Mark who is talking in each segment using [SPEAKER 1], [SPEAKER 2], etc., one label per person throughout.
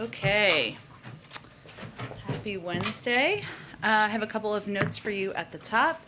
[SPEAKER 1] Okay. Happy Wednesday. I have a couple of notes for you at the top.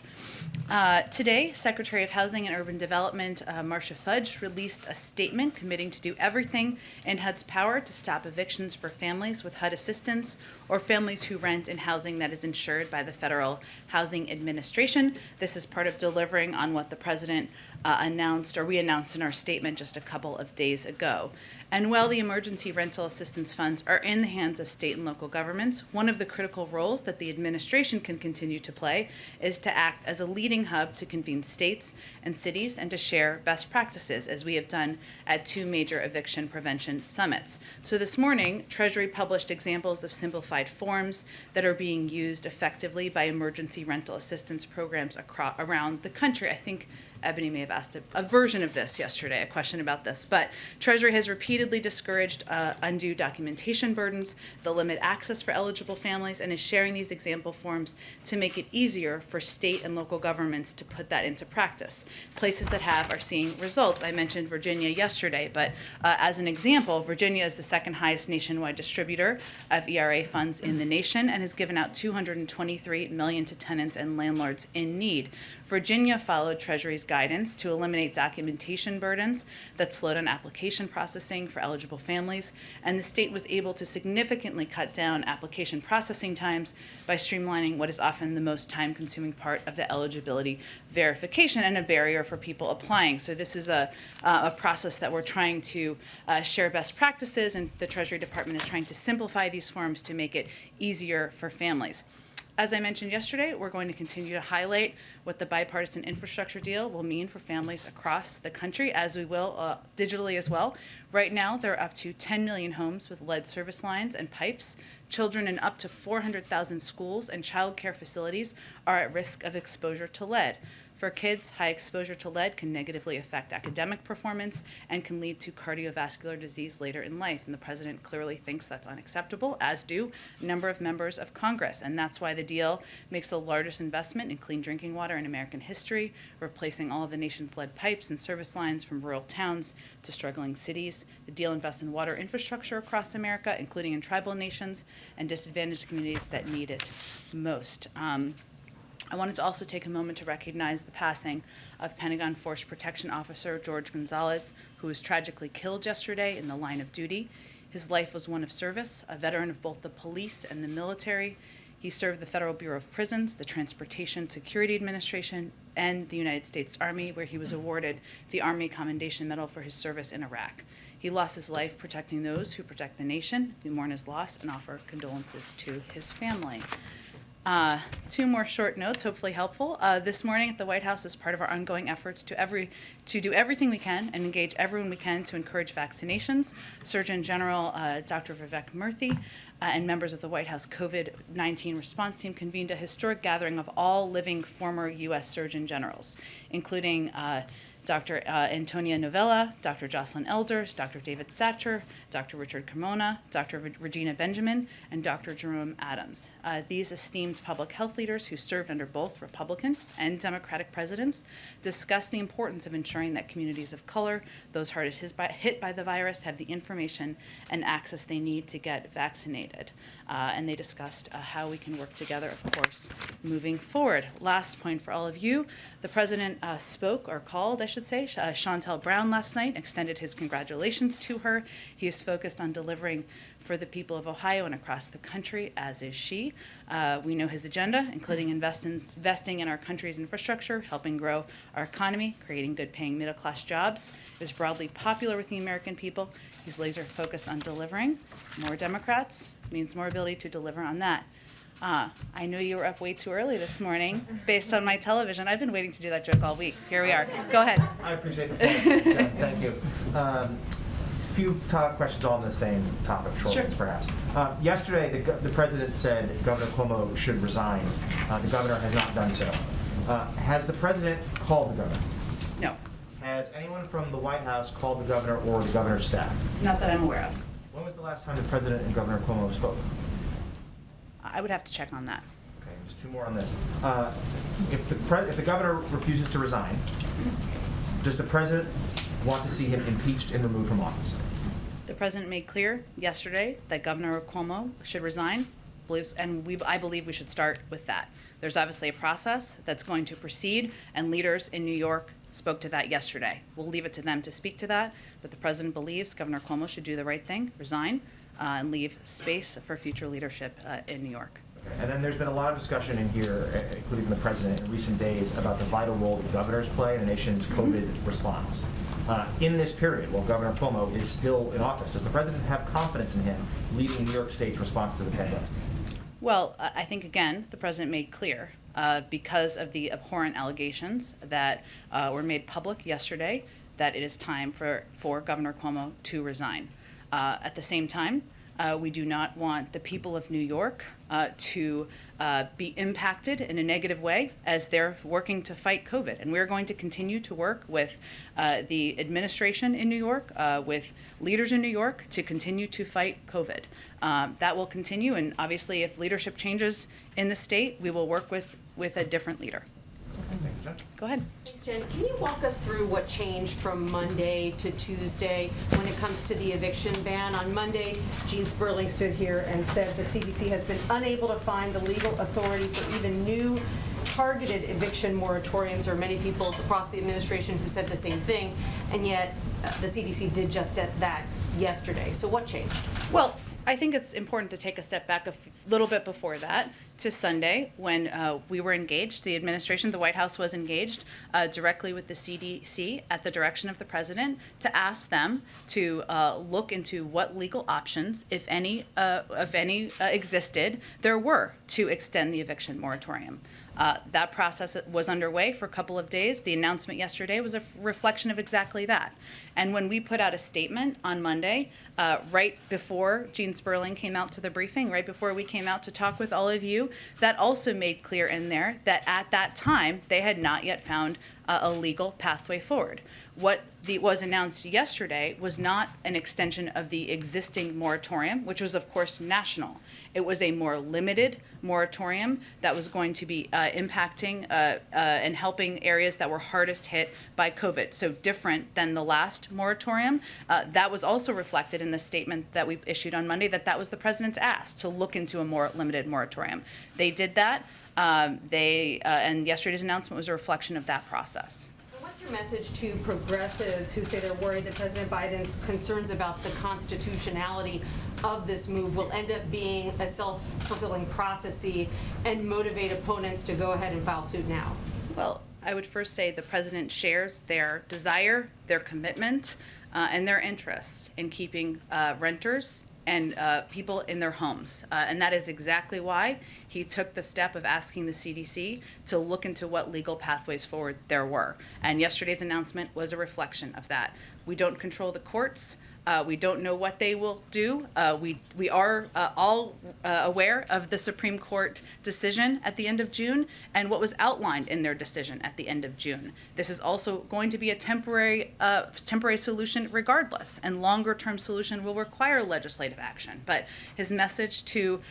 [SPEAKER 1] Today, Secretary of Housing and Urban Development, Marcia Fudge, released a statement committing to do everything in HUD's power to stop evictions for families with HUD assistance or families who rent in housing that is insured by the Federal Housing Administration. This is part of delivering on what the President announced, or we announced in our statement just a couple of days ago. And while the emergency rental assistance funds are in the hands of state and local governments, one of the critical roles that the administration can continue to play is to act as a leading hub to convene states and cities and to share best practices, as we have done at 2 major eviction prevention summits. So this morning, Treasury published examples of simplified forms that are being used effectively by emergency rental assistance programs around the country. I think Ebony may have asked a version of this yesterday, a question about this, but Treasury has repeatedly discouraged undue documentation burdens that limit access for eligible families and is sharing these example forms to make it easier for state and local governments to put that into practice. Places that have are seeing results. I mentioned Virginia yesterday, but as an example, Virginia is the second highest nationwide distributor of ERA funds in the nation and has given out $223 million to tenants and landlords in need. Virginia followed Treasury's guidance to eliminate documentation burdens that slowed down application processing for eligible families, and the state was able to significantly cut down application processing times by streamlining what is often the most time-consuming part of the eligibility verification and a barrier for people applying. So this is a process that we're trying to share best practices, and the Treasury Department is trying to simplify these forms to make it easier for families. As I mentioned yesterday, we're going to continue to highlight what the bipartisan infrastructure deal will mean for families across the country, as we will digitally as well. Right now, there are up to 10 million homes with lead service lines and pipes. Children in up to 400,000 schools and child care facilities are at risk of exposure to lead. For kids, high exposure to lead can negatively affect academic performance and can lead to cardiovascular disease later in life. And the president clearly thinks that's unacceptable, as do a number of members of Congress. And that's why the deal makes the largest investment in clean drinking water in American history, replacing all of the nation's lead pipes and service lines from rural towns to struggling cities. The deal invests in water infrastructure across America, including in tribal nations and disadvantaged communities that need it most. I wanted to also take a moment to recognize the passing of Pentagon Force Protection Officer George Gonzalez, who was tragically killed yesterday in the line of duty. His life was one of service, a veteran of both the police and the military. He served the Federal Bureau of Prisons, the Transportation Security Administration, and the United States Army, where he was awarded the Army Commendation Medal for his service in Iraq. He lost his life protecting those who protect the nation. We mourn his loss and offer condolences to his family. 2 more short notes, hopefully helpful. This morning at the White House, as part of our ongoing efforts to do everything we can and engage everyone we can to encourage vaccinations, Surgeon General Dr. Vivek Murthy and members of the White House COVID-19 response team convened a historic gathering of all living former U.S. Surgeon Generals, including Dr. Antonia Novella, Dr. Jocelyn Elders, Dr. David Satcher, Dr. Richard Carmona, Dr. Regina Benjamin, and Dr. Jerome Adams. These esteemed public health leaders, who served under both Republican and Democratic presidents, discussed the importance of ensuring that communities of color, those hardest hit by the virus, have the information and access they need to get vaccinated. And they discussed how we can work together, of course, moving forward. Last point for all of you, the president spoke, or called, I should say, Chantel Brown last night, extended his congratulations to her. He is focused on delivering for the people of Ohio and across the country, as is she. We know his agenda, including investing in our country's infrastructure, helping grow our economy, creating good-paying middle-class jobs, is broadly popular with the American people. He's laser-focused on delivering. More Democrats means more ability to deliver on that. I know you were up way too early this morning based on my television. I've been waiting to do that joke all week. Here we are. Go ahead.
[SPEAKER 2] I appreciate the point. Thank you. Few questions all on the same topic, short ones perhaps. Yesterday, the president said Governor Cuomo should resign. The governor has not done so. Has the president called the governor?
[SPEAKER 1] No.
[SPEAKER 2] Has anyone from the White House called the governor or the governor's staff?
[SPEAKER 1] Not that I'm aware of.
[SPEAKER 2] When was the last time the president and Governor Cuomo spoke?
[SPEAKER 1] I would have to check on that.
[SPEAKER 2] Okay, there's 2 more on this. If the governor refuses to resign, does the president want to see him impeached and removed from office?
[SPEAKER 1] The president made clear yesterday that Governor Cuomo should resign, I believe we should start with that. There's obviously a process that's going to proceed, and leaders in New York spoke to that yesterday. We'll leave it to them to speak to that, but the president believes Governor Cuomo should do the right thing, resign, and leave space for future leadership in New York.
[SPEAKER 2] Okay. And then there's been a lot of discussion in here, including from the president in recent days, about the vital role that governors play in the nation's COVID response. In this period, while Governor Cuomo is still in office, does the president have confidence in him leading New York State's response to the pandemic?
[SPEAKER 1] Well, I think, again, the president made clear, because of the abhorrent allegations that were made public yesterday, that it is time for Governor Cuomo to resign. At the same time, we do not want the people of New York to be impacted in a negative way as they're working to fight COVID. And we're going to continue to work with the administration in New York, with leaders in New York, to continue to fight COVID. That will continue, and obviously if leadership changes in the state, we will work with a different leader.
[SPEAKER 2] Thank you, Jen.
[SPEAKER 1] Go ahead.
[SPEAKER 3] Thanks, Jen. Can you walk us through what changed from Monday to Tuesday when it comes to the eviction ban? On Monday, Gene Sperling stood here and said the CDC has been unable to find the legal authority for even new targeted eviction moratoriums. There are many people across the administration who said the same thing, and yet the CDC did just that yesterday. So what changed?
[SPEAKER 1] Well, I think it's important to take a step back a little bit before that to Sunday when we were engaged, the administration, the White House was engaged directly with the CDC at the direction of the president to ask them to look into what legal options, if any, existed there were to extend the eviction moratorium. That process was underway for a couple of days. The announcement yesterday was a reflection of exactly that. And when we put out a statement on Monday, right before Gene Sperling came out to the briefing, right before we came out to talk with all of you, that also made clear in there that at that time, they had not yet found a legal pathway forward. What was announced yesterday was not an extension of the existing moratorium, which was, of course, national. It was a more limited moratorium that was going to be impacting and helping areas that were hardest hit by COVID. So different than the last moratorium. That was also reflected in the statement that we issued on Monday, that was the president's ask to look into a more limited moratorium. They did that. And yesterday's announcement was a reflection of that process.
[SPEAKER 3] What's your message to progressives who say they're worried that President Biden's concerns about the constitutionality of this move will end up being a self-fulfilling prophecy and motivate opponents to go ahead and file suit now?
[SPEAKER 1] Well, I would first say the president shares their desire, their commitment, and their interest in keeping renters and people in their homes. And that is exactly why he took the step of asking the CDC to look into what legal pathways forward there were. And yesterday's announcement was a reflection of that. We don't control the courts. We don't know what they will do. We are all aware of the Supreme Court decision at the end of June and what was outlined in their decision at the end of June. This is also going to be a temporary solution regardless, and longer-term solution will require legislative action. But his message to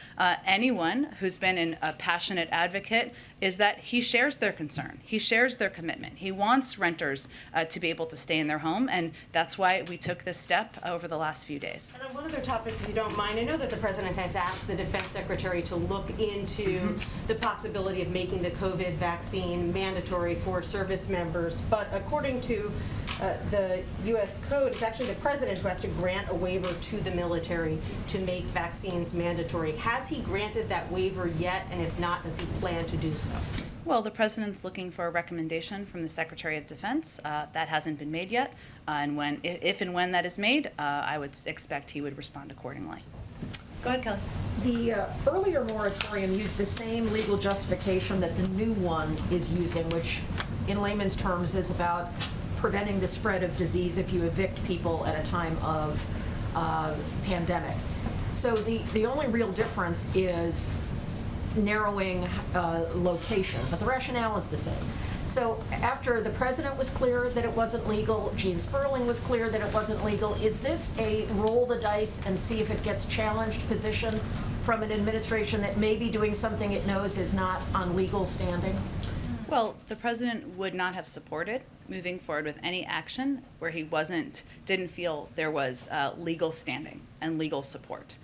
[SPEAKER 1] anyone who's been a passionate advocate is that he shares their concern. He shares their commitment. He wants renters to be able to stay in their home, and that's why we took this step over the last few days.
[SPEAKER 3] And on one other topic, if you don't mind, I know that the president has asked the defense secretary to look into the possibility of making the COVID vaccine mandatory for service members, but according to the U.S. Code, it's actually the president who has to grant a waiver to the military to make vaccines mandatory. Has he granted that waiver yet? And if not, does he plan to do so?
[SPEAKER 1] Well, the president's looking for a recommendation from the Secretary of Defense. That hasn't been made yet. And if and when that is made, I would expect he would respond accordingly. Go ahead, Kelly.
[SPEAKER 4] The earlier moratorium used the same legal justification that the new one is using, which in layman's terms is about preventing the spread of disease if you evict people at a time of pandemic. So the only real difference is narrowing location, but the rationale is the same. So after the president was clear that it wasn't legal, Gene Sperling was clear that it wasn't legal, is this a roll the dice and see if it gets challenged position from an administration that may be doing something it knows is not on legal standing?
[SPEAKER 1] Well, the president would not have supported moving forward with any action where he didn't feel there was legal standing and legal support.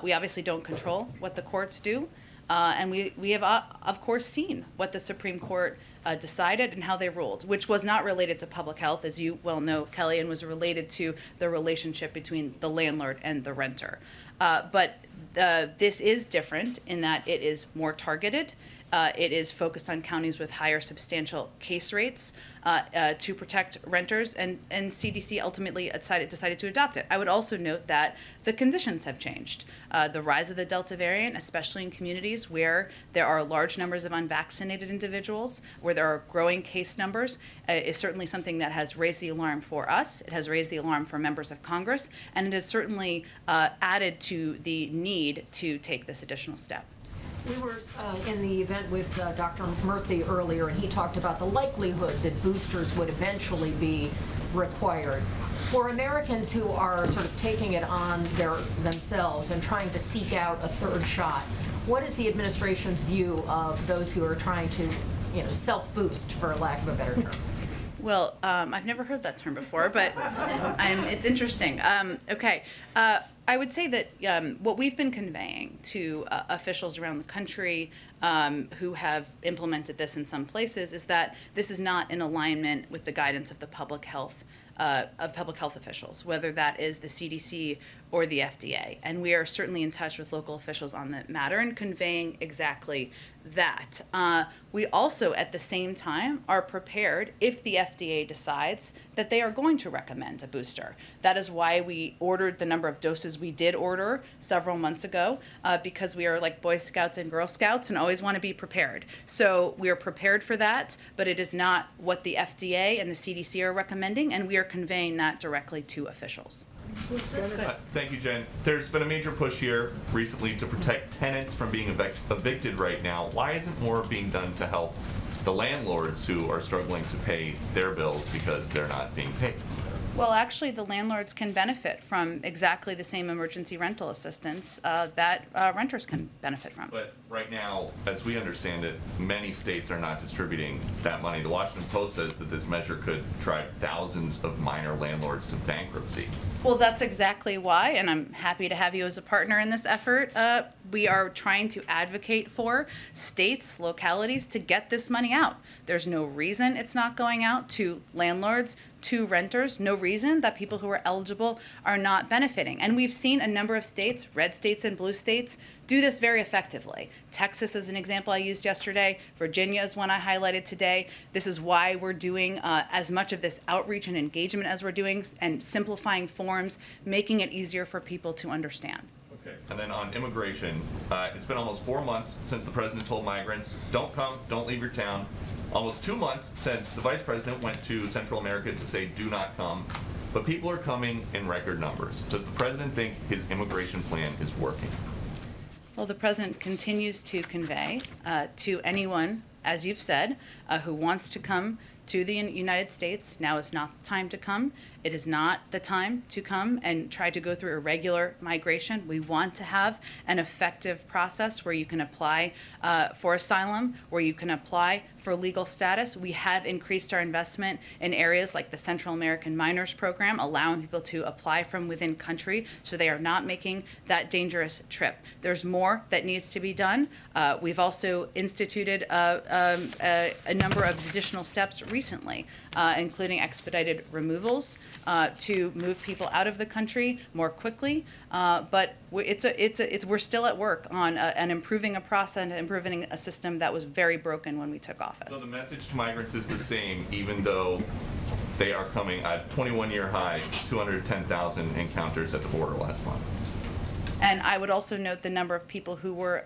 [SPEAKER 1] We obviously don't control what the courts do, and we have, of course, seen what the Supreme Court decided and how they ruled, which was not related to public health, as you well know, Kelly, and was related to the relationship between the landlord and the renter. But this is different in that it is more targeted. It is focused on counties with higher substantial case rates to protect renters, and CDC ultimately decided to adopt it. I would also note that the conditions have changed. The rise of the Delta variant, especially in communities where there are large numbers of unvaccinated individuals, where there are growing case numbers, is certainly something that has raised the alarm for us. It has raised the alarm for members of Congress, and it has certainly added to the need to take this additional step.
[SPEAKER 4] We were in the event with Dr. Murthy earlier, and he talked about the likelihood that boosters would eventually be required. For Americans who are sort of taking it on themselves and trying to seek out a third shot, what is the administration's view of those who are trying to, self-boost, for lack of a better term?
[SPEAKER 1] Well, I've never heard that term before, but it's interesting. Okay. I would say that what we've been conveying to officials around the country who have implemented this in some places is that this is not in alignment with the guidance of the public health officials, whether that is the CDC or the FDA. And we are certainly in touch with local officials on that matter and conveying exactly that. We also, at the same time, are prepared if the FDA decides that they are going to recommend a booster. That is why we ordered the number of doses we did order several months ago, because we are like Boy Scouts and Girl Scouts and always want to be prepared. So we are prepared for that, but it is not what the FDA and the CDC are recommending, and we are conveying that directly to officials.
[SPEAKER 5] Thank you, Jen. There's been a major push here recently to protect tenants from being evicted right now. Why isn't more being done to help the landlords who are struggling to pay their bills because they're not being paid?
[SPEAKER 1] Well, actually, the landlords can benefit from exactly the same emergency rental assistance that renters can benefit from.
[SPEAKER 5] But right now, as we understand it, many states are not distributing that money. The Washington Post says that this measure could drive thousands of minor landlords to bankruptcy.
[SPEAKER 1] Well, that's exactly why, and I'm happy to have you as a partner in this effort. We are trying to advocate for states, localities to get this money out. There's no reason it's not going out to landlords, to renters, no reason that people who are eligible are not benefiting. And we've seen a number of states, red states and blue states, do this very effectively. Texas is an example I used yesterday. Virginia is one I highlighted today. This is why we're doing as much of this outreach and engagement as we're doing, and simplifying forms, making it easier for people to understand.
[SPEAKER 5] Okay. And then on immigration, it's been almost 4 months since the president told migrants, don't come, don't leave your town. Almost 2 months since the vice president went to Central America to say, do not come. But people are coming in record numbers. Does the president think his immigration plan is working?
[SPEAKER 1] Well, the president continues to convey to anyone, as you've said, who wants to come to the United States, now is not the time to come. It is not the time to come and try to go through irregular migration. We want to have an effective process where you can apply for asylum, where you can apply for legal status. We have increased our investment in areas like the Central American Minors Program, allowing people to apply from within country so they are not making that dangerous trip. There's more that needs to be done. We've also instituted a number of additional steps recently, including expedited removals to move people out of the country more quickly. But we're still at work on and improving a process and improving a system that was very broken when we took office.
[SPEAKER 5] So the message to migrants is the same, even though they are coming at 21-year high, 210,000 encounters at the border last month.
[SPEAKER 1] And I would also note the number of people who were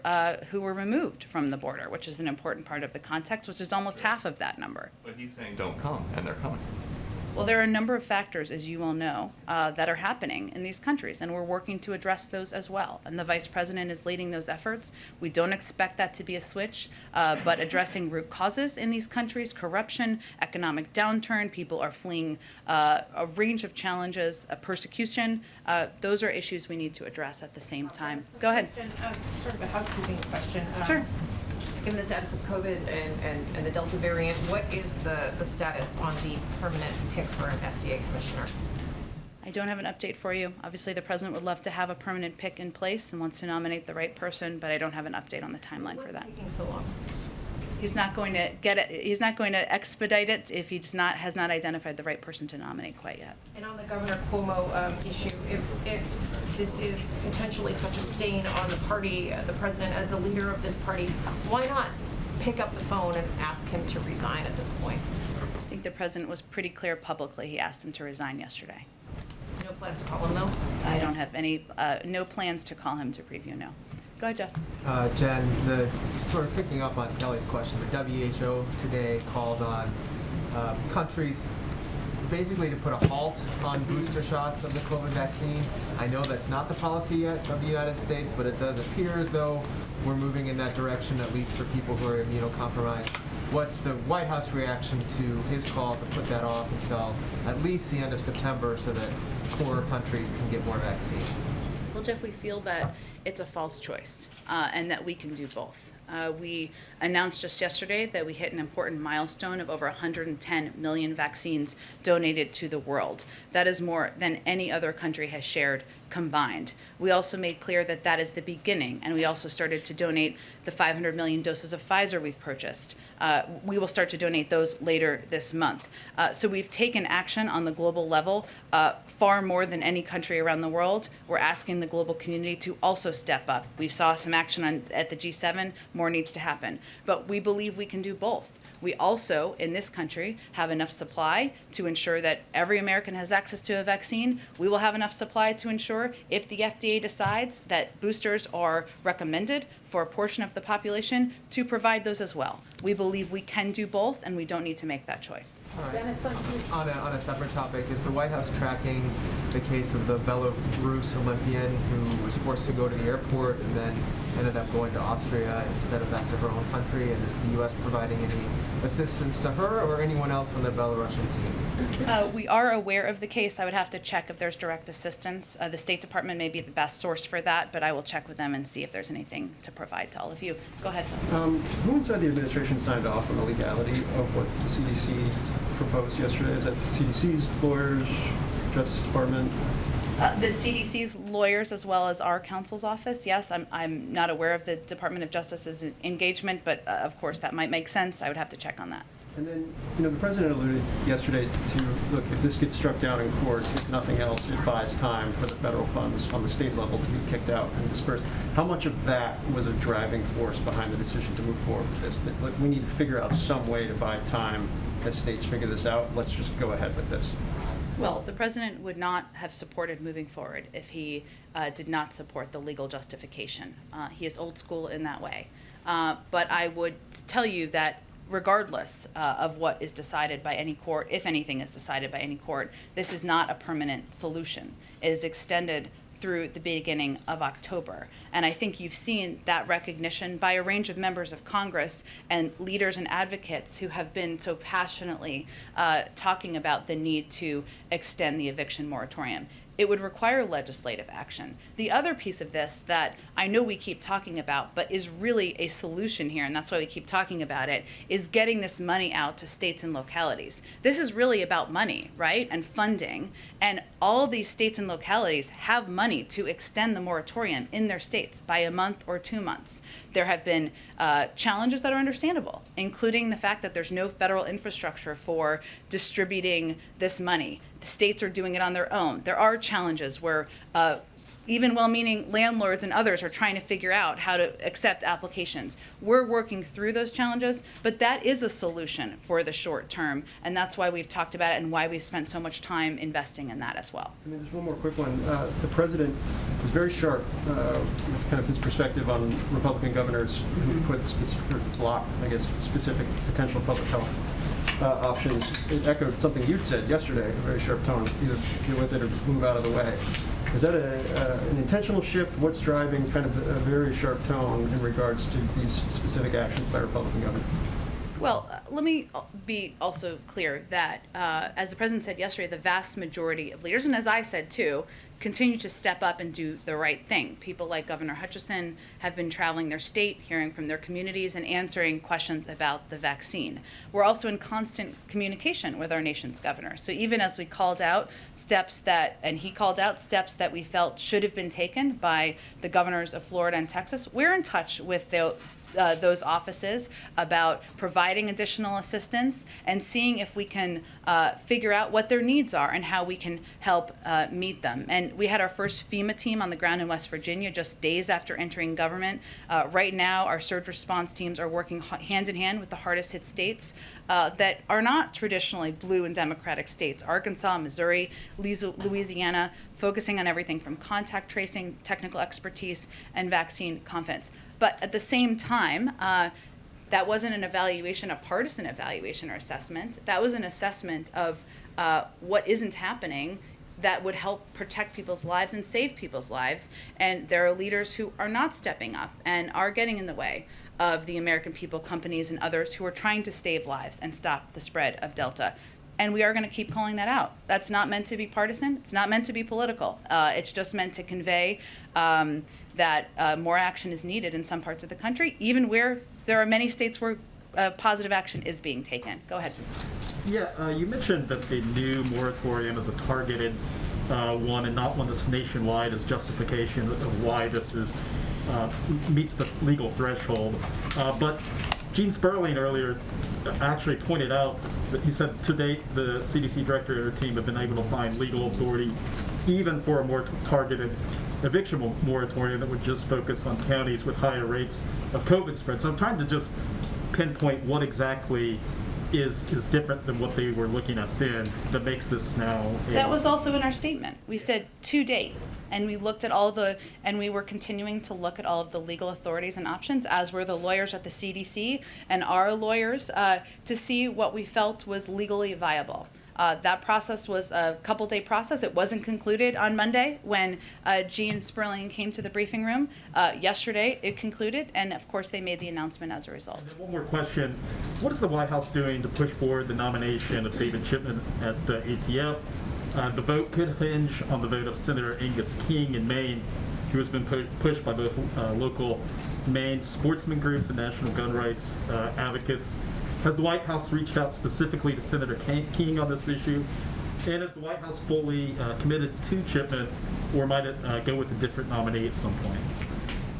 [SPEAKER 1] removed from the border, which is an important part of the context, which is almost half of that number.
[SPEAKER 5] But he's saying don't come, and they're coming.
[SPEAKER 1] Well, there are a number of factors, as you all know, that are happening in these countries, and we're working to address those as well. And the vice president is leading those efforts. We don't expect that to be a switch, but addressing root causes in these countries, corruption, economic downturn, people are fleeing a range of challenges, persecution. Those are issues we need to address at the same time. Go ahead.
[SPEAKER 6] Sort of a housekeeping question.
[SPEAKER 1] Sure.
[SPEAKER 4] Given the status of COVID and the Delta variant, what is the status on the permanent pick for an FDA commissioner?
[SPEAKER 1] I don't have an update for you. Obviously, the president would love to have a permanent pick in place and wants to nominate the right person, but I don't have an update on the timeline for that.
[SPEAKER 4] What's taking so long?
[SPEAKER 1] He's not going to get it. He's not going to expedite it if he has not identified the right person to nominate quite yet.
[SPEAKER 4] And on the Governor Cuomo issue, if this is potentially such a stain on the party, the president as the leader of this party, why not pick up the phone and ask him to resign at this point?
[SPEAKER 1] I think the president was pretty clear publicly. He asked him to resign yesterday.
[SPEAKER 4] No plans to call him, though?
[SPEAKER 1] I don't have any, no plans to call him to preview, no. Go ahead, Jeff.
[SPEAKER 6] Jen, sort of picking up on Kelly's question, the WHO today called on countries basically to put a halt on booster shots of the COVID vaccine. I know that's not the policy yet of the United States, but it does appear as though we're moving in that direction, at least for people who are immunocompromised. What's the White House reaction to his call to put that off until at least the end of September so that poorer countries can get more vaccine?
[SPEAKER 1] Well, Jeff, we feel that it's a false choice and that we can do both. We announced just yesterday that we hit an important milestone of over 110 million vaccines donated to the world. That is more than any other country has shared combined. We also made clear that that is the beginning, and we also started to donate the 500 million doses of Pfizer we've purchased. We will start to donate those later this month. So we've taken action on the global level far more than any country around the world. We're asking the global community to also step up. We saw some action at the G7. More needs to happen. But we believe we can do both. We also, in this country, have enough supply to ensure that every American has access to a vaccine. We will have enough supply to ensure if the FDA decides that boosters are recommended for a portion of the population, to provide those as well. We believe we can do both, and we don't need to make that choice.
[SPEAKER 6] All right. On a separate topic, is the White House tracking the case of the Belarus Olympian who was forced to go to the airport and then ended up going to Austria instead of back to her own country? And is the U.S. providing any assistance to her or anyone else on the Belarusian team?
[SPEAKER 1] We are aware of the case. I would have to check if there's direct assistance. The State Department may be the best source for that, but I will check with them and see if there's anything to provide to all of you. Go ahead, Phil.
[SPEAKER 7] Who inside the administration signed off on the legality of what the CDC proposed yesterday? Is that the CDC's lawyers, Justice Department?
[SPEAKER 1] The CDC's lawyers, as well as our counsel's office. Yes, I'm not aware of the Department of Justice's engagement, but of course that might make sense. I would have to check on that.
[SPEAKER 7] And then, the president alluded yesterday to, look, if this gets struck down in court, if nothing else, it buys time for the federal funds on the state level to be kicked out and dispersed. How much of that was a driving force behind the decision to move forward with this? That, look, we need to figure out some way to buy time as states figure this out. Let's just go ahead with this.
[SPEAKER 1] Well, the president would not have supported moving forward if he did not support the legal justification. He is old school in that way. But I would tell you that regardless of what is decided by any court, if anything is decided by any court, this is not a permanent solution. It is extended through the beginning of October. And I think you've seen that recognition by a range of members of Congress and leaders and advocates who have been so passionately talking about the need to extend the eviction moratorium. It would require legislative action. The other piece of this that I know we keep talking about, but is really a solution here, and that's why we keep talking about it, is getting this money out to states and localities. This is really about money, right, and funding. And all of these states and localities have money to extend the moratorium in their states by a month or 2 months. There have been challenges that are understandable, including the fact that there's no federal infrastructure for distributing this money. The states are doing it on their own. There are challenges where even well-meaning landlords and others are trying to figure out how to accept applications. We're working through those challenges, but that is a solution for the short term, and that's why we've talked about it and why we've spent so much time investing in that as well.
[SPEAKER 7] There's one more quick one. The president was very sharp with kind of his perspective on Republican governors who put specific potential public health options. It echoed something you'd said yesterday, a very sharp tone, either deal with it or move out of the way. Is that an intentional shift? What's driving kind of a very sharp tone in regards to these specific actions by Republican governors?
[SPEAKER 1] Well, let me be also clear that, as the president said yesterday, the vast majority of leaders, and as I said too, continue to step up and do the right thing. People like Governor Hutchison have been traveling their state, hearing from their communities, and answering questions about the vaccine. We're also in constant communication with our nation's governor. So even as we called out steps that, and he called out steps that we felt should have been taken by the governors of Florida and Texas, we're in touch with those offices about providing additional assistance and seeing if we can figure out what their needs are and how we can help meet them. And we had our first FEMA team on the ground in West Virginia just days after entering government. Right now, our surge response teams are working hand in hand with the hardest hit states that are not traditionally blue and democratic states: Arkansas, Missouri, Louisiana, focusing on everything from contact tracing, technical expertise, and vaccine confidence. But at the same time, that wasn't an evaluation, a partisan evaluation or assessment. That was an assessment of what isn't happening that would help protect people's lives and save people's lives. And there are leaders who are not stepping up and are getting in the way of the American people, companies, and others who are trying to save lives and stop the spread of Delta. And we are going to keep calling that out. That's not meant to be partisan. It's not meant to be political. It's just meant to convey that more action is needed in some parts of the country, even where there are many states where positive action is being taken. Go ahead.
[SPEAKER 8] Yeah, you mentioned that the new moratorium is a targeted one and not one that's nationwide as justification of why this is meets the legal threshold. But Gene Sperling earlier actually pointed out that he said to date the CDC director and her team have been able to find legal authority even for a more targeted eviction moratorium that would just focus on counties with higher rates of COVID spread. So I'm trying to just pinpoint what exactly is different than what they were looking at then that makes this now.
[SPEAKER 1] That was also in our statement. We said to date, and we looked at and we were continuing to look at all of the legal authorities and options, as were the lawyers at the CDC and our lawyers, to see what we felt was legally viable. That process was a couple-day process. It wasn't concluded on Monday when Gene Sperling came to the briefing room. Yesterday, it concluded, and of course, they made the announcement as a result.
[SPEAKER 8] And one more question. What is the White House doing to push forward the nomination of David Chipman at ATF? The vote could hinge on the vote of Senator Angus King in Maine, who has been pushed by both local Maine sportsman groups and national gun rights advocates. Has the White House reached out specifically to Senator King on this issue? And is the White House fully committed to Chipman, or might it go with a different nominee at some point?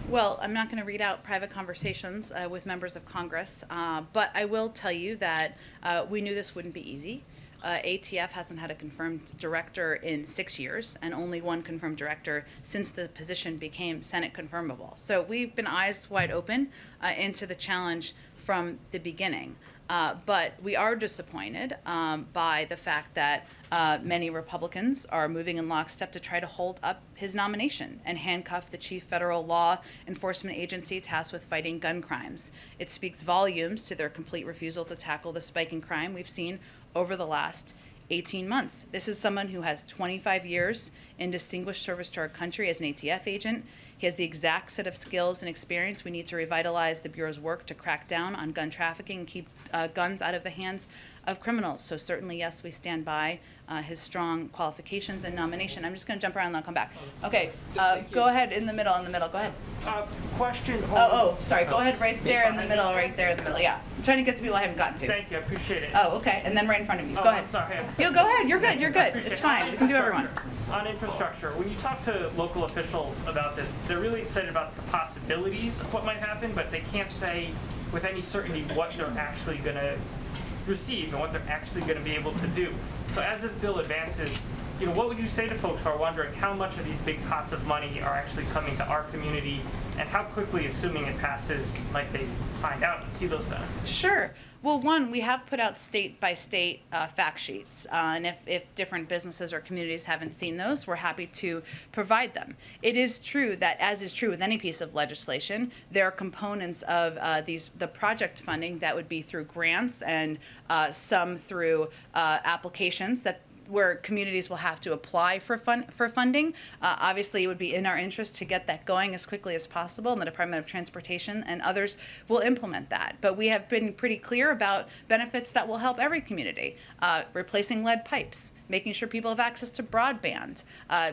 [SPEAKER 1] Well, I'm not going to read out private conversations with members of Congress, but I will tell you that we knew this wouldn't be easy. ATF hasn't had a confirmed director in 6 years, and only one confirmed director since the position became Senate confirmable. So we've been eyes wide open into the challenge from the beginning. But we are disappointed by the fact that many Republicans are moving in lockstep to try to hold up his nomination and handcuff the chief federal law enforcement agency tasked with fighting gun crimes. It speaks volumes to their complete refusal to tackle the spiking crime we've seen over the last 18 months. This is someone who has 25 years in distinguished service to our country as an ATF agent. He has the exact set of skills and experience we need to revitalize the Bureau's work to crack down on gun trafficking and keep guns out of the hands of criminals. So certainly, yes, we stand by his strong qualifications and nomination. I'm just going to jump around and I'll come back. Okay, go ahead in the middle, Go ahead.
[SPEAKER 9] Question.
[SPEAKER 1] Sorry. Go ahead right there in the middle, Yeah. I'm trying to get to people I haven't gotten to.
[SPEAKER 9] Thank you, I appreciate it.
[SPEAKER 1] Oh, okay, and then right in front of you. Go
[SPEAKER 9] I'm
[SPEAKER 1] ahead.
[SPEAKER 9] sorry.
[SPEAKER 1] You go ahead. You're good.
[SPEAKER 9] I appreciate
[SPEAKER 1] It's
[SPEAKER 9] it.
[SPEAKER 1] fine.
[SPEAKER 9] On
[SPEAKER 1] We can do everyone.
[SPEAKER 9] infrastructure- On infrastructure, when you talk to local officials about this, they're really excited about the possibilities of what might happen, but they can't say with any certainty what they're actually going to receive and what they're actually going to be able to do. So as this bill advances, what would you say to folks who are wondering how much of these big pots of money are actually coming to our community, and how quickly, assuming it passes, might they find out and see those benefits?
[SPEAKER 1] Sure. Well, one, we have put out state-by-state fact sheets, and if different businesses or communities haven't seen those, we're happy to provide them. It is true that, as is true with any piece of legislation, there are components of the project funding that would be through grants and some through applications that where communities will have to apply for funding. Obviously, it would be in our interest to get that going as quickly as possible, and the Department of Transportation and others will implement that. But we have been pretty clear about benefits that will help every community, replacing lead pipes, making sure people have access to broadband,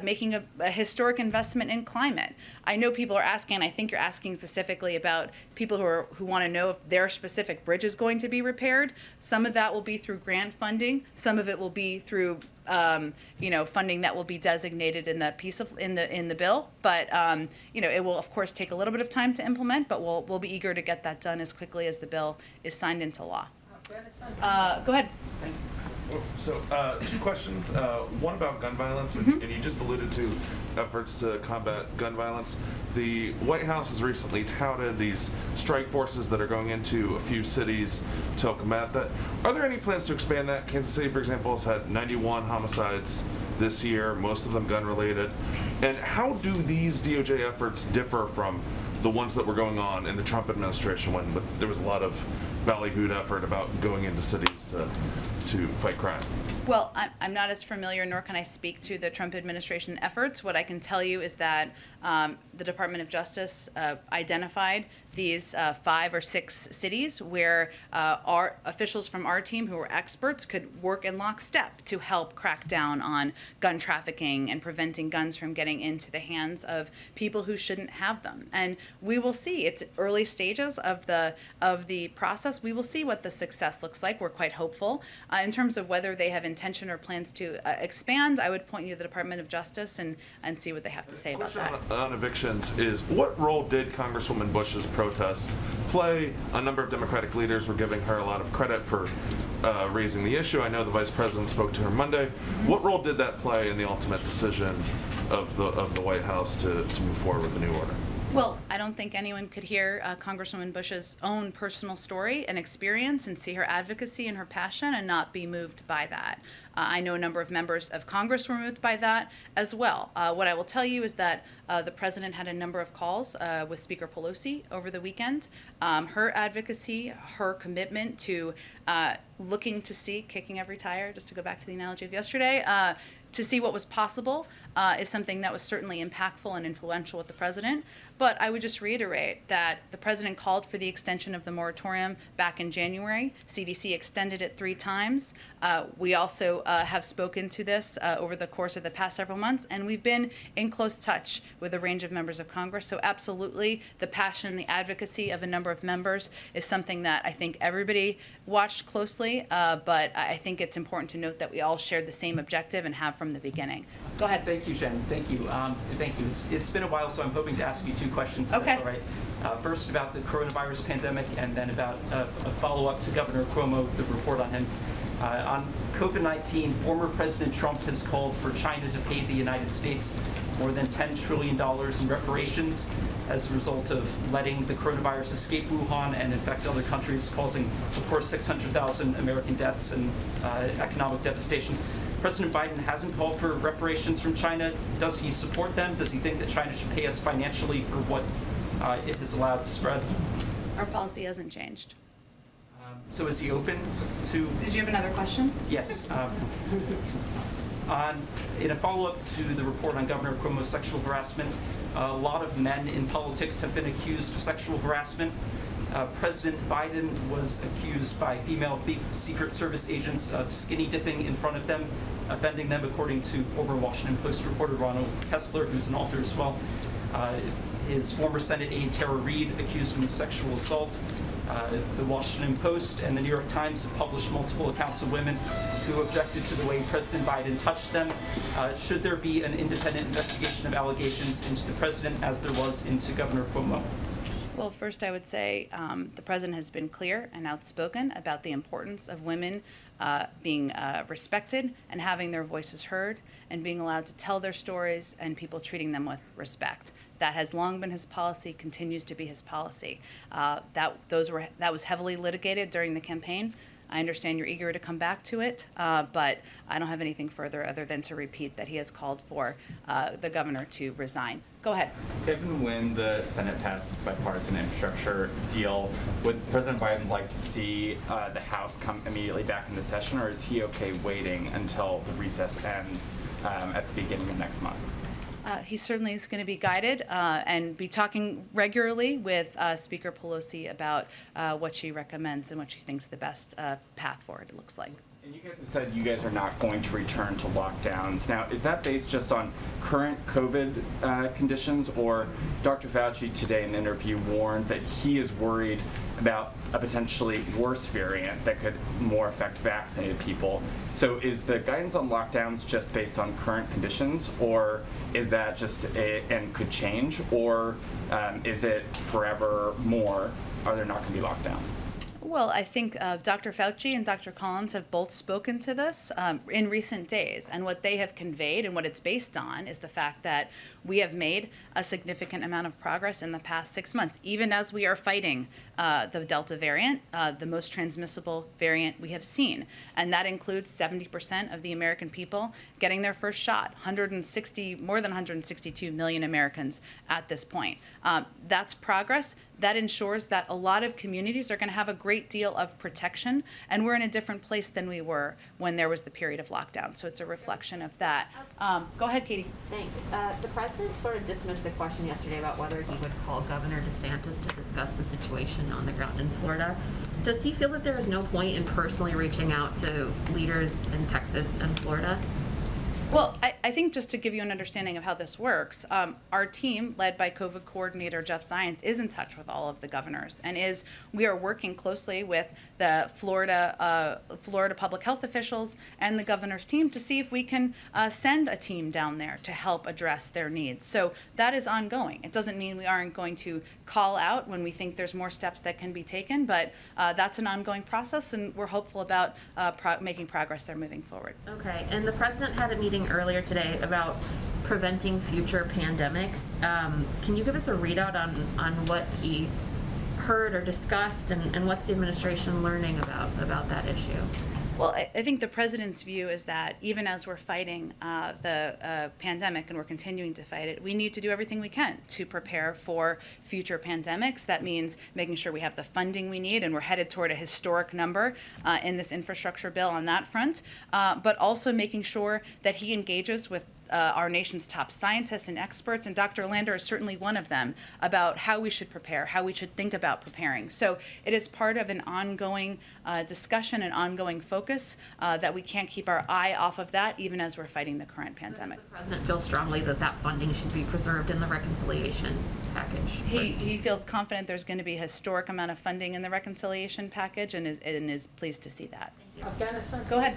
[SPEAKER 1] making a historic investment in climate. I know people are asking, and I think you're asking specifically about people who want to know if their specific bridge is going to be repaired. Some of that will be through grant funding. Some of it will be through funding that will be designated in the piece of in the bill. But it will of course take a little bit of time to implement. But we'll be eager to get that done as quickly as the bill is signed into law. Go ahead.
[SPEAKER 10] So, two questions. One about gun violence, and you just alluded to efforts to combat gun violence. The White House has recently touted these strike forces that are going into a few cities to help combat that. Are there any plans to expand that? Kansas City, for example, has had 91 homicides this year, most of them gun-related. And how do these DOJ efforts differ from the ones that were going on in the Trump administration when there was a lot of ballyhooed effort about going into cities to fight crime?
[SPEAKER 1] Well, I'm not as familiar, nor can I speak to the Trump administration efforts. What I can tell you is that the Department of Justice identified these 5 or 6 cities where our officials from our team who are experts could work in lockstep to help crack down on gun trafficking and preventing guns from getting into the hands of people who shouldn't have them. And we will see. It's early stages of the process. We will see what the success looks like. We're quite hopeful. In terms of whether they have intention or plans to expand, I would point you to the Department of Justice and see what they have to say about that.
[SPEAKER 10] On evictions is, what role did Congresswoman Bush's protests play? A number of Democratic leaders were giving her a lot of credit for raising the issue. I know the Vice President spoke to her Monday. What role did that play in the ultimate decision of the White House to move forward with the new order?
[SPEAKER 1] Well, I don't think anyone could hear Congresswoman Bush's own personal story and experience and see her advocacy and her passion and not be moved by that. I know a number of members of Congress were moved by that as well. What I will tell you is that the president had a number of calls with Speaker Pelosi over the weekend. Her advocacy, her commitment to looking to see, kicking every tire, just to go back to the analogy of yesterday, to see what was possible is something that was certainly impactful and influential with the president. But I would just reiterate that the president called for the extension of the moratorium back in January. CDC extended it 3 times. We also have spoken to this over the course of the past several months, and we've been in close touch with a range of members of Congress. So absolutely, the passion, the advocacy of a number of members is something that I think everybody watched closely, but I think it's important to note that we all shared the same objective and have from the beginning. Go ahead.
[SPEAKER 11] Thank you, Jen. Thank you. Thank you. It's been a while, so I'm hoping to ask you 2 questions, if that's all right. First about the coronavirus pandemic, and then about a follow-up to Governor Cuomo, the report on him. On COVID-19, former President Trump has called for China to pay the United States more than $10 trillion in reparations as a result of letting the coronavirus escape Wuhan and infect other countries, causing, of course, 600,000 American deaths and economic devastation. President Biden hasn't called for reparations from China. Does he support them? Does he think that China should pay us financially for what it has allowed to spread?
[SPEAKER 1] Our policy hasn't changed.
[SPEAKER 11] So is he open to...
[SPEAKER 1] Did you have another question?
[SPEAKER 11] Yes. In a follow-up to the report on Governor Cuomo's sexual harassment, a lot of men in politics have been accused of sexual harassment. President Biden was accused by female Secret Service agents of skinny dipping in front of them, offending them, according to former Washington Post reporter Ronald Kessler, who's an author as well. His former Senate aide Tara Reid accused him of sexual assault. The Washington Post and the New York Times have published multiple accounts of women who objected to the way President Biden touched them. Should there be an independent investigation of allegations into the president, as there was into Governor Cuomo?
[SPEAKER 1] Well, first I would say the president has been clear and outspoken about the importance of women being respected and having their voices heard and being allowed to tell their stories and people treating them with respect. That has long been his policy, continues to be his policy. That was heavily litigated during the campaign. I understand you're eager to come back to it, but I don't have anything further other than to repeat that he has called for the governor to resign. Go ahead.
[SPEAKER 12] If and when the Senate passes the bipartisan infrastructure deal, would President Biden like to see the House come immediately back into session, or is he okay waiting until the recess ends at the beginning of next month?
[SPEAKER 1] He certainly is going to be guided and be talking regularly with Speaker Pelosi about what she recommends and what she thinks the best path forward looks like.
[SPEAKER 12] And you guys have said you guys are not going to return to lockdowns. Now, is that based just on current COVID conditions, or Dr. Fauci today in an interview warned that he is worried about a potentially worse variant that could more affect vaccinated people? So is the guidance on lockdowns just based on current conditions, or is that just and could change, or is it forever more? Are there not going to be lockdowns?
[SPEAKER 1] Well, I think Dr. Fauci and Dr. Collins have both spoken to this in recent days, and what they have conveyed and what it's based on is the fact that we have made a significant amount of progress in the past 6 months, even as we are fighting the Delta variant, the most transmissible variant we have seen. And that includes 70% of the American people getting their first shot, more than 162 million Americans at this point. That's progress. That ensures that a lot of communities are going to have a great deal of protection, and we're in a different place than we were when there was the period of lockdown. So it's a reflection of that. Go ahead, Katie.
[SPEAKER 13] Thanks. The president sort of dismissed a question yesterday about whether he would call Governor DeSantis to discuss the situation on the ground in Florida. Does he feel that there is no point in personally reaching out to leaders in Texas and Florida?
[SPEAKER 1] Well, I think just to give you an understanding of how this works, our team, led by COVID coordinator Jeff Zients, is in touch with all of the governors, and we are working closely with the Florida public health officials and the governor's team to see if we can send a team down there to help address their needs. So that is ongoing. It doesn't mean we aren't going to call out when we think there's more steps that can be taken, but that's an ongoing process, and we're hopeful about making progress there moving forward.
[SPEAKER 13] Okay, and the president had a meeting earlier today about preventing future pandemics. Can you give us a readout on what he heard or discussed, and what's the administration learning about that issue?
[SPEAKER 1] Well, I think the president's view is that even as we're fighting the pandemic and we're continuing to fight it, we need to do everything we can to prepare for future pandemics. That means making sure we have the funding we need, and we're headed toward a historic number in this infrastructure bill on that front, but also making sure that he engages with our nation's top scientists and experts, and Dr. Lander is certainly one of them, about how we should prepare, how we should think about preparing. So it is part of an ongoing discussion and ongoing focus that we can't keep our eye off of that even as we're fighting the current pandemic.
[SPEAKER 13] Does the president feel strongly that that funding should be preserved in the reconciliation package?
[SPEAKER 1] He feels confident there's going to be a historic amount of funding in the reconciliation package, and is pleased to see that.
[SPEAKER 4] Afghanistan.
[SPEAKER 1] Go ahead.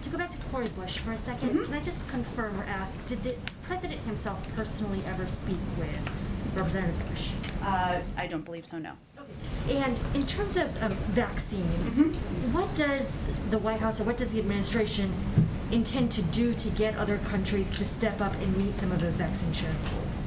[SPEAKER 14] To go back to Cori Bush for a second, can I just confirm or ask, did the president himself personally ever speak with Representative Bush?
[SPEAKER 1] I don't believe so, no.
[SPEAKER 14] Okay. And in terms of vaccines, what does the White House or what does the administration intend to do to get other countries to step up and meet some of those vaccine sharing goals?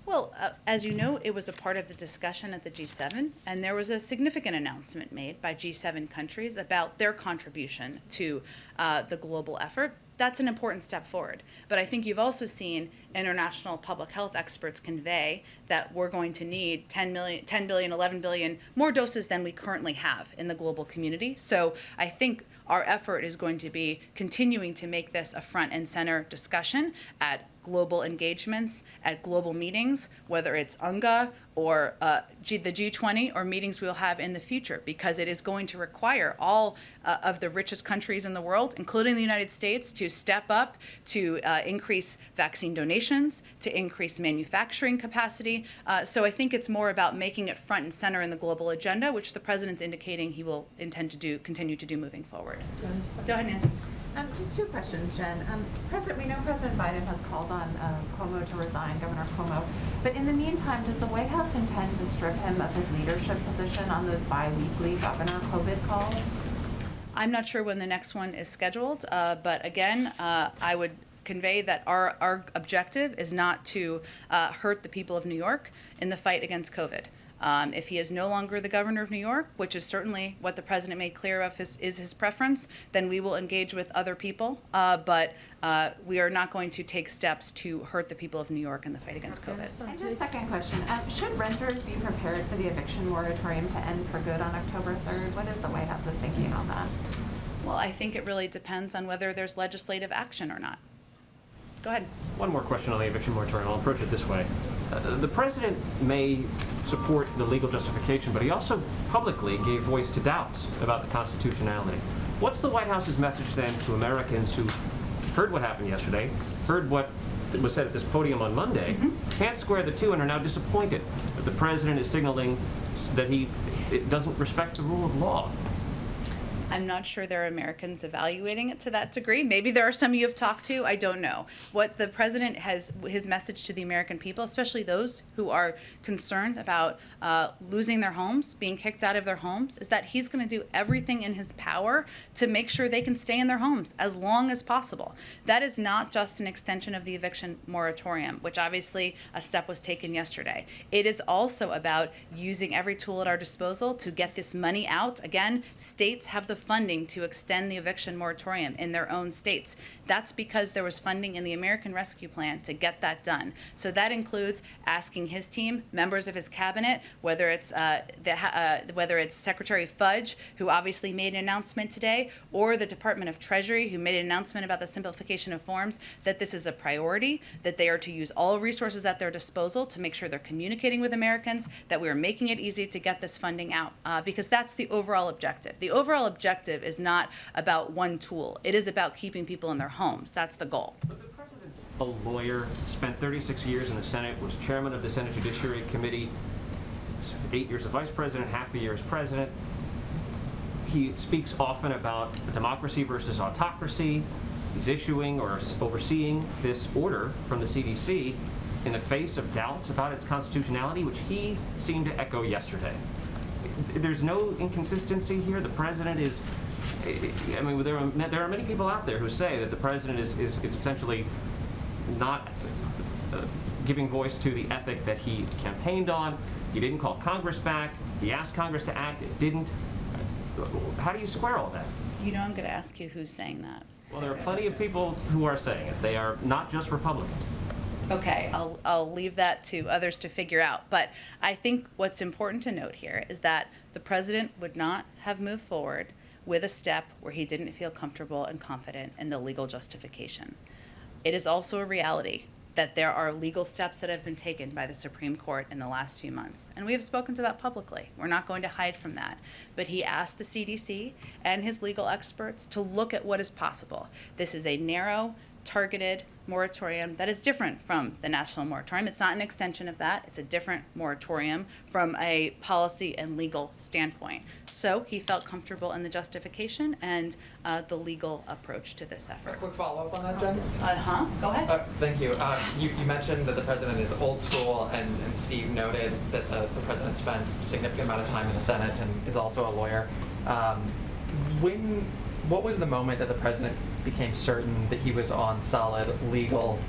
[SPEAKER 1] Well, as you know, it was a part of the discussion at the G7, and there was a significant announcement made by G7 countries about their contribution to the global effort. That's an important step forward. But I think you've also seen international public health experts convey that we're going to need 10 billion, 11 billion more doses than we currently have in the global community. So I think our effort is going to be continuing to make this a front and center discussion at global engagements, at global meetings, whether it's UNGA or the G20 or meetings we'll have in the future, because it is going to require all of the richest countries in the world, including the United States, to step up, to increase vaccine donations, to increase manufacturing capacity. So I think it's more about making it front and center in the global agenda, which the president's indicating he will intend to continue to do moving forward. Go ahead, Nancy.
[SPEAKER 15] Just two questions, Jen. We know President Biden has called on Cuomo to resign, Governor Cuomo. But in the meantime, does the White House intend to strip him of his leadership position on those bi-weekly governor COVID calls?
[SPEAKER 1] I'm not sure when the next one is scheduled, but again, I would convey that our objective is not to hurt the people of New York in the fight against COVID. If he is no longer the governor of New York, which is certainly what the president made clear of is his preference, then we will engage with other people. But we are not going to take steps to hurt the people of New York in the fight against COVID.
[SPEAKER 15] And just second question, should renters be prepared for the eviction moratorium to end for good on October 3rd? What is the White House's thinking on that?
[SPEAKER 1] Well, I think it really depends on whether there's legislative action or not. Go ahead.
[SPEAKER 16] One more question on the eviction moratorium. I'll approach it this way. The president may support the legal justification, but he also publicly gave voice to doubts about the constitutionality. What's the White House's message then to Americans who heard what happened yesterday, heard what was said at this podium on Monday, can't square the two, and are now disappointed that the president is signaling that he doesn't respect the rule of law?
[SPEAKER 1] I'm not sure there are Americans evaluating it to that degree. Maybe there are some you have talked to. I don't know. What the president has, his message to the American people, especially those who are concerned about losing their homes, being kicked out of their homes, is that he's going to do everything in his power to make sure they can stay in their homes as long as possible. That is not just an extension of the eviction moratorium, which obviously a step was taken yesterday. It is also about using every tool at our disposal to get this money out. Again, states have the funding to extend the eviction moratorium in their own states. That's because there was funding in the American Rescue Plan to get that done. So that includes asking his team, members of his cabinet, whether it's Secretary Fudge, who obviously made an announcement today, or the Department of Treasury, who made an announcement about the simplification of forms, that this is a priority, that they are to use all resources at their disposal to make sure they're communicating with Americans, that we are making it easy to get this funding out, because that's the overall objective. The overall objective is not about one tool. It is about keeping people in their homes. That's the goal.
[SPEAKER 16] But the president's a lawyer, spent 36 years in the Senate, was chairman of the Senate Judiciary Committee, 8 years as vice president, half a year as president. He speaks often about democracy versus autocracy. He's issuing or overseeing this order from the CDC in the face of doubts about its constitutionality, which he seemed to echo yesterday. There's no inconsistency here. The president is, I mean, there are many people out there who say that the president is essentially not giving voice to the ethic that he campaigned on. He didn't call Congress back. He asked Congress to act. It didn't. How do you square all that?
[SPEAKER 1] You know, I'm going to ask you who's saying that.
[SPEAKER 16] Well, there are plenty of people who are saying it. They are not just Republicans.
[SPEAKER 1] Okay, I'll leave that to others to figure out. But I think what's important to note here is that the president would not have moved forward with a step where he didn't feel comfortable and confident in the legal justification. It is also a reality that there are legal steps that have been taken by the Supreme Court in the last few months. And we have spoken to that publicly. We're not going to hide from that. But he asked the CDC and his legal experts to look at what is possible. This is a narrow, targeted moratorium that is different from the national moratorium. It's not an extension of that. It's a different moratorium from a policy and legal standpoint. So he felt comfortable in the justification and the legal approach to this effort.
[SPEAKER 17] A quick follow-up on that, Jen?
[SPEAKER 1] Go ahead.
[SPEAKER 17] Thank you. You mentioned that the president is old school, and Steve noted that the president spent a significant amount of time in the Senate and is also a lawyer. What was the moment that the president became certain that he was on solid legal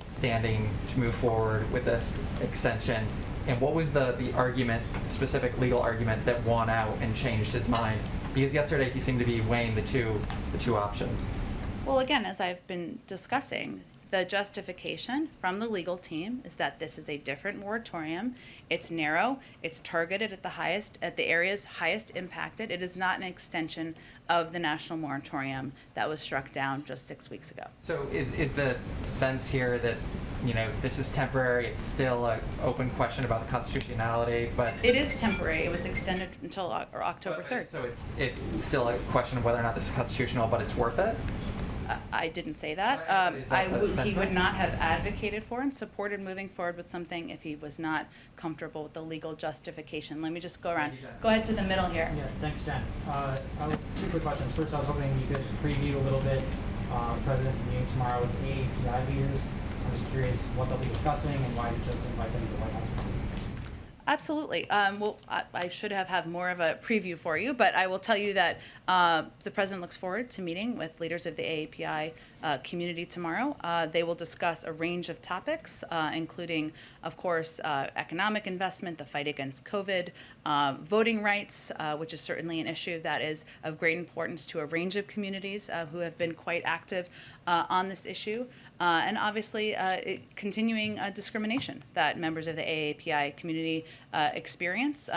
[SPEAKER 17] standing to move forward with this extension? And what was the argument, specific legal argument, that won out and changed his mind? Because yesterday he seemed to be weighing the two options.
[SPEAKER 1] Well, again, as I've been discussing, the justification from the legal team is that this is a different moratorium. It's narrow. It's targeted at the areas highest impacted. It is not an extension of the national moratorium that was struck down just 6 weeks ago.
[SPEAKER 17] So is the sense here that, you know, this is temporary? It's still an open question about the constitutionality, but
[SPEAKER 1] it is temporary. It was extended until October 3rd.
[SPEAKER 17] So it's still a question of whether or not this is constitutional, but it's worth it?
[SPEAKER 1] I didn't say that. He would not have advocated for and supported moving forward with something if he was not comfortable with the legal justification. Let me just go around. Go ahead to the middle here.
[SPEAKER 18] Yeah, thanks, Jen. Two quick questions. First, I was hoping you could preview a little bit the president's meeting tomorrow with AAPI leaders. I'm just curious what they'll be discussing and why you just invite them to the White House.
[SPEAKER 1] Absolutely. Well, I should have more of a preview for you, but I will tell you that the president looks forward to meeting with leaders of the AAPI community tomorrow. They will discuss a range of topics, including, of course, economic investment, the fight against COVID, voting rights, which is certainly an issue that is of great importance to a range of communities who have been quite active on this issue, and obviously continuing discrimination that members of the AAPI community experience.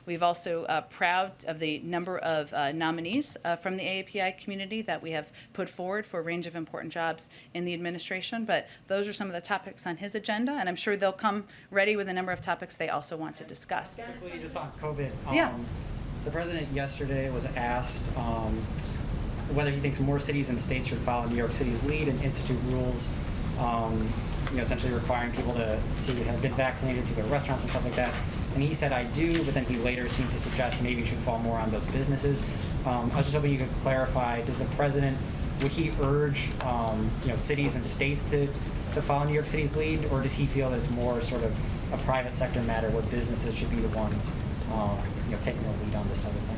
[SPEAKER 1] We've also proud of the number of nominees from the AAPI community that we have put forward for a range of important jobs in the administration, but those are some of the topics on his agenda, and I'm sure they'll come ready with a number of topics they also want to discuss.
[SPEAKER 18] Quickly, just on COVID.
[SPEAKER 1] Yeah.
[SPEAKER 18] The president yesterday was asked whether he thinks more cities and states should follow New York City's lead and institute rules, essentially requiring people to have been vaccinated to go to restaurants and stuff like that. And he said, I do, but then he later seemed to suggest maybe you should fall more on those businesses. I was just hoping you could clarify, does the president, would he urge, cities and states to follow New York City's lead, or does he feel that it's more sort of a private sector matter where businesses should be the ones, taking the lead on this type of thing?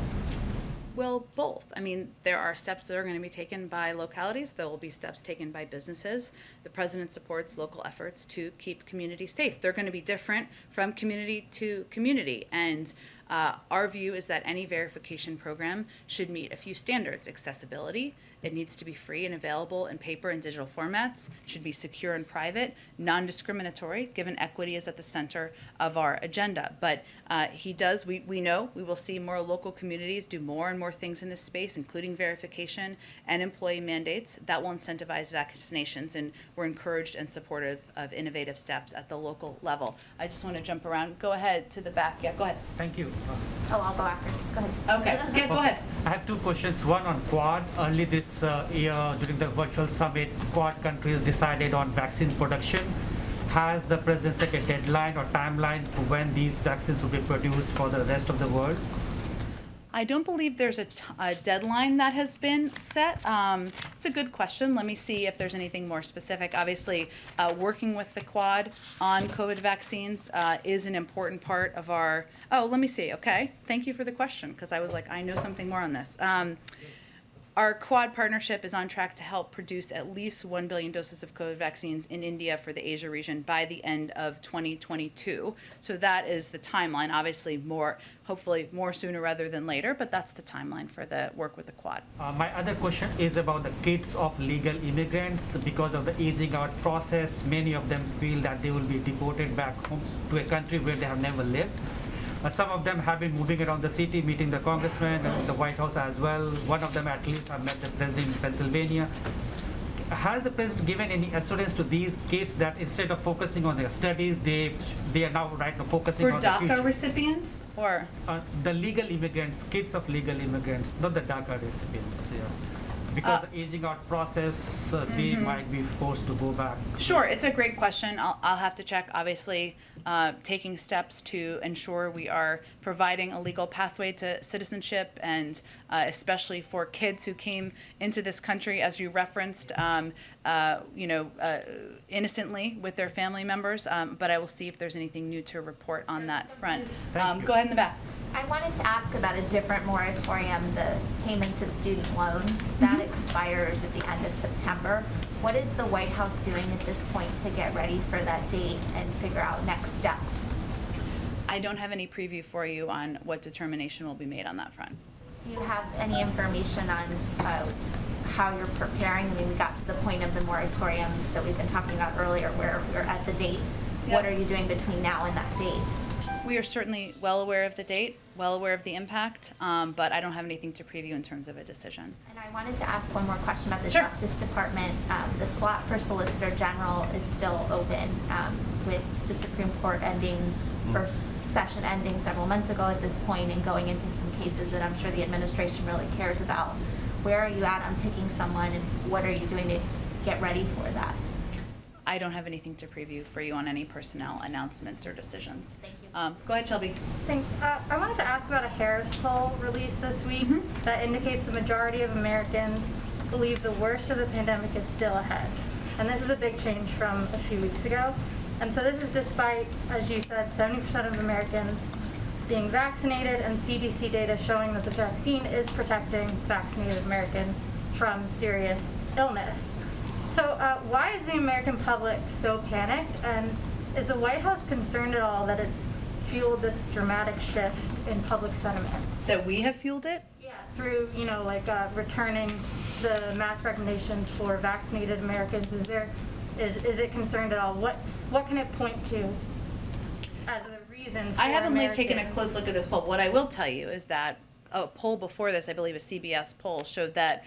[SPEAKER 1] Well, both. I mean, there are steps that are going to be taken by localities. There will be steps taken by businesses. The president supports local efforts to keep communities safe. They're going to be different from community to community. And our view is that any verification program should meet a few standards. Accessibility. It needs to be free and available in paper and digital formats, should be secure and private, non-discriminatory, given equity is at the center of our agenda. But we know we will see more local communities do more and more things in this space, including verification and employee mandates that will incentivize vaccinations, and we're encouraged and supportive of innovative steps at the local level. I just want to jump around. Go ahead to the back. Yeah, go ahead.
[SPEAKER 19] Thank you.
[SPEAKER 15] I'll go after. Go ahead.
[SPEAKER 1] Okay. Yeah, go ahead.
[SPEAKER 19] I have two questions. One on Quad. Early this year, during the virtual summit, Quad countries decided on vaccine production. Has the president set a deadline or timeline for when these vaccines will be produced for the rest of the world?
[SPEAKER 1] I don't believe there's a deadline that has been set. It's a good question. Let me see if there's anything more specific. Obviously, working with the Quad on COVID vaccines is an important part of our, let me see. Okay. Thank you for the question, because I was like, I know something more on this. Our Quad partnership is on track to help produce at least 1 billion doses of COVID vaccines in India for the Asia region by the end of 2022. So that is the timeline. Obviously, hopefully more sooner rather than later, but that's the timeline for the work with the Quad.
[SPEAKER 19] My other question is about the kids of legal immigrants. Because of the aging out process, many of them feel that they will be deported back home to a country where they have never lived. Some of them have been moving around the city, meeting the congressman and the White House as well. One of them, at least, have met the president in Pennsylvania. Has the president given any assurance to these kids that instead of focusing on their studies, they are now focusing on the future?
[SPEAKER 1] For DACA recipients, or
[SPEAKER 19] the legal immigrants, kids of legal immigrants, not the DACA recipients. Yeah. Because the aging out process, they might be forced to go back.
[SPEAKER 1] Sure, it's a great question. I'll have to check. Obviously, taking steps to ensure we are providing a legal pathway to citizenship, and especially for kids who came into this country, as you referenced, innocently with their family members. But I will see if there's anything new to report on that front. Go ahead in the back.
[SPEAKER 15] I wanted to ask about a different moratorium, the payments of student loans. That expires at the end of September. What is the White House doing at this point to get ready for that date and figure out next steps?
[SPEAKER 1] I don't have any preview for you on what determination will be made on that front.
[SPEAKER 15] Do you have any information on how you're preparing? I mean, we got to the point of the moratorium that we've been talking about earlier where we're at the date. Yep. What are you doing between now and that date?
[SPEAKER 1] We are certainly well aware of the date, well aware of the impact, but I don't have anything to preview in terms of a decision.
[SPEAKER 15] And I wanted to ask one more question about the
[SPEAKER 1] Sure.
[SPEAKER 15] Justice Department. The slot for Solicitor General is still open with the Supreme Court first session ending several months ago at this point and going into some cases that I'm sure the administration really cares about. Where are you at on picking someone, and what are you doing to get ready for that?
[SPEAKER 1] I don't have anything to preview for you on any personnel announcements or decisions. Thank you. Go ahead, Shelby.
[SPEAKER 20] Thanks. I wanted to ask about a Harris poll released this week that indicates the majority of Americans believe the worst of the pandemic is still ahead. And this is a big change from a few weeks ago. And so this is despite, as you said, 70% of Americans being vaccinated and CDC data showing that the vaccine is protecting vaccinated Americans from serious illness. So why is the American public so panicked? And is the White House concerned at all that it's fueled this dramatic shift in public sentiment?
[SPEAKER 1] That we have fueled it?
[SPEAKER 20] Yeah, through, returning the mask recommendations for vaccinated Americans. Is it concerned at all? What can it point to as a reason for
[SPEAKER 1] I haven't
[SPEAKER 20] Americans?
[SPEAKER 1] taken a close look at this poll. What I will tell you is that a poll before this, I believe a CBS poll, showed that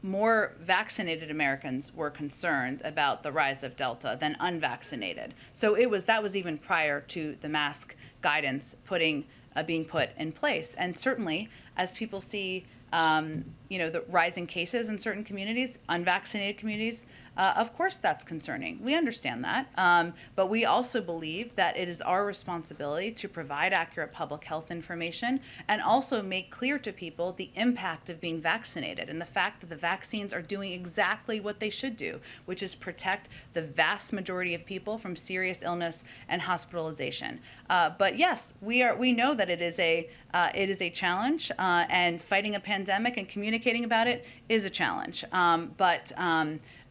[SPEAKER 1] more vaccinated Americans were concerned about the rise of Delta than unvaccinated. So that was even prior to the mask guidance being put in place. And certainly, as people see, the rising cases in certain communities, unvaccinated communities, of course that's concerning. We understand that. But we also believe that it is our responsibility to provide accurate public health information and also make clear to people the impact of being vaccinated and the fact that the vaccines are doing exactly what they should do, which is protect the vast majority of people from serious illness and hospitalization. But yes, we know that it is a challenge, and fighting a pandemic and communicating about it is a challenge.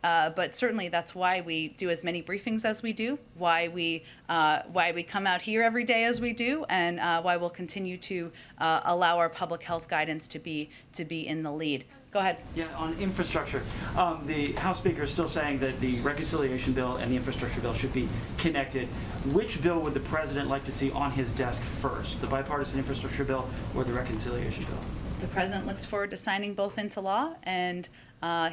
[SPEAKER 1] But certainly that's why we do as many briefings as we do, why we come out here every day as we do, and why we'll continue to allow our public health guidance to be in the lead. Go ahead.
[SPEAKER 21] Yeah, on infrastructure, the House Speaker is still saying that the reconciliation bill and the infrastructure bill should be connected. Which bill would the president like to see on his desk first, the bipartisan infrastructure bill or the reconciliation bill?
[SPEAKER 1] The president looks forward to signing both into law, and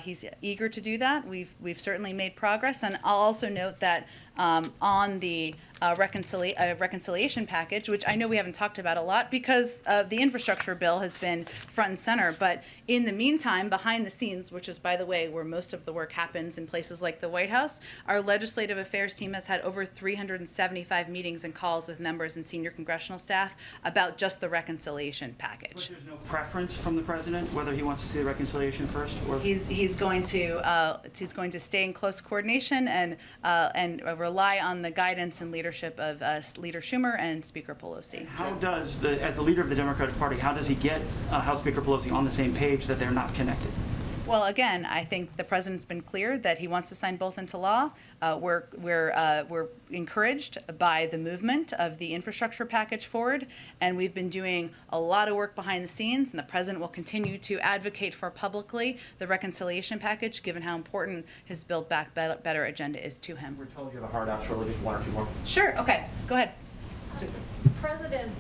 [SPEAKER 1] he's eager to do that. We've certainly made progress, and I'll also note that on the reconciliation package, which I know we haven't talked about a lot because the infrastructure bill has been front and center, but in the meantime, behind the scenes, which is, by the way, where most of the work happens in places like the White House, our legislative affairs team has had over 375 meetings and calls with members and senior congressional staff about just the reconciliation package.
[SPEAKER 21] But there's no preference from the president whether he wants to see the reconciliation first, or
[SPEAKER 1] he's going to stay in close coordination and rely on the guidance and leadership of Leader Schumer and Speaker Pelosi.
[SPEAKER 21] How does as the leader of the Democratic Party, how does he get House Speaker Pelosi on the same page that they're not connected?
[SPEAKER 1] Well, again, I think the president's been clear that he wants to sign both into law. We're encouraged by the movement of the infrastructure package forward, and we've been doing a lot of work behind the scenes, and the president will continue to advocate for publicly the reconciliation package, given how important his Build Back Better agenda is to him.
[SPEAKER 2] We're told you have a hard out, Shirley, just one or two more.
[SPEAKER 1] Sure, okay, go ahead.
[SPEAKER 4] The president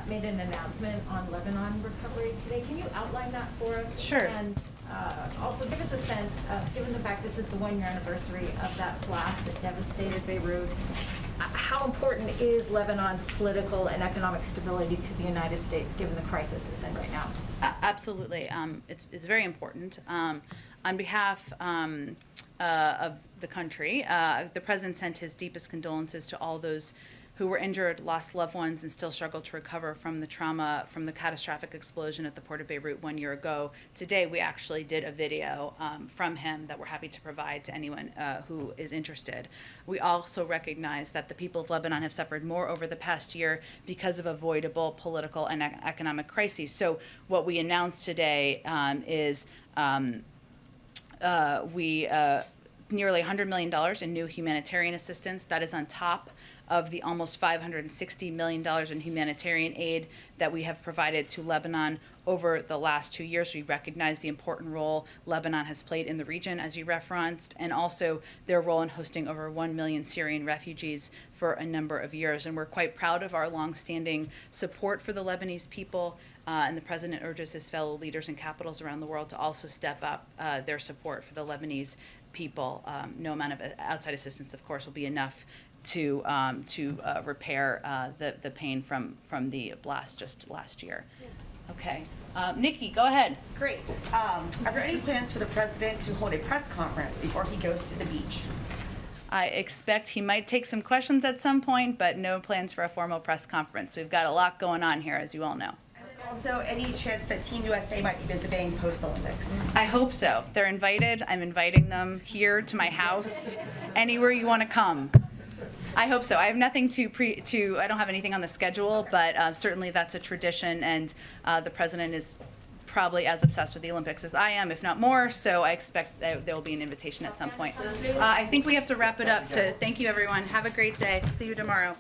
[SPEAKER 4] made an announcement on Lebanon recovery today. Can you outline that for us?
[SPEAKER 1] Sure.
[SPEAKER 4] And also give us a sense, given the fact this is the one-year anniversary of that blast that devastated Beirut, how important is Lebanon's political and economic stability to the United States, given the crisis it's in right now?
[SPEAKER 1] Absolutely. It's very important. On behalf of the country, the president sent his deepest condolences to all those who were injured, lost loved ones, and still struggle to recover from the trauma from the catastrophic explosion at the port of Beirut 1 year ago. Today, we actually did a video from him that we're happy to provide to anyone who is interested. We also recognize that the people of Lebanon have suffered more over the past year because of avoidable political and economic crises. So what we announced today is nearly $100 million in new humanitarian assistance. That is on top of the almost $560 million in humanitarian aid that we have provided to Lebanon over the last 2 years. We recognize the important role Lebanon has played in the region, as you referenced, and also their role in hosting over 1 million Syrian refugees for a number of years. And we're quite proud of our longstanding support for the Lebanese people. And the president urges his fellow leaders in capitals around the world to also step up their support for the Lebanese people. No amount of outside assistance, of course, will be enough to repair the pain from the blast just last year. Okay, Nikki, go ahead.
[SPEAKER 22] Great. Are there any plans for the president to hold a press conference before he goes to the beach?
[SPEAKER 1] I expect he might take some questions at some point, but no plans for a formal press conference. We've got a lot going on here, as you all know.
[SPEAKER 22] And then also, any chance that Team USA might be visiting post-Olympics?
[SPEAKER 1] I hope so. They're invited. I'm inviting them here to my house, anywhere you want to come. I hope so. I have nothing I don't have anything on the schedule, but certainly that's a tradition, and the president is probably as obsessed with the Olympics as I am, if not more, so I expect that there will be an invitation at some point. I think we have to wrap it up to thank you, everyone. Have a great day. See you tomorrow.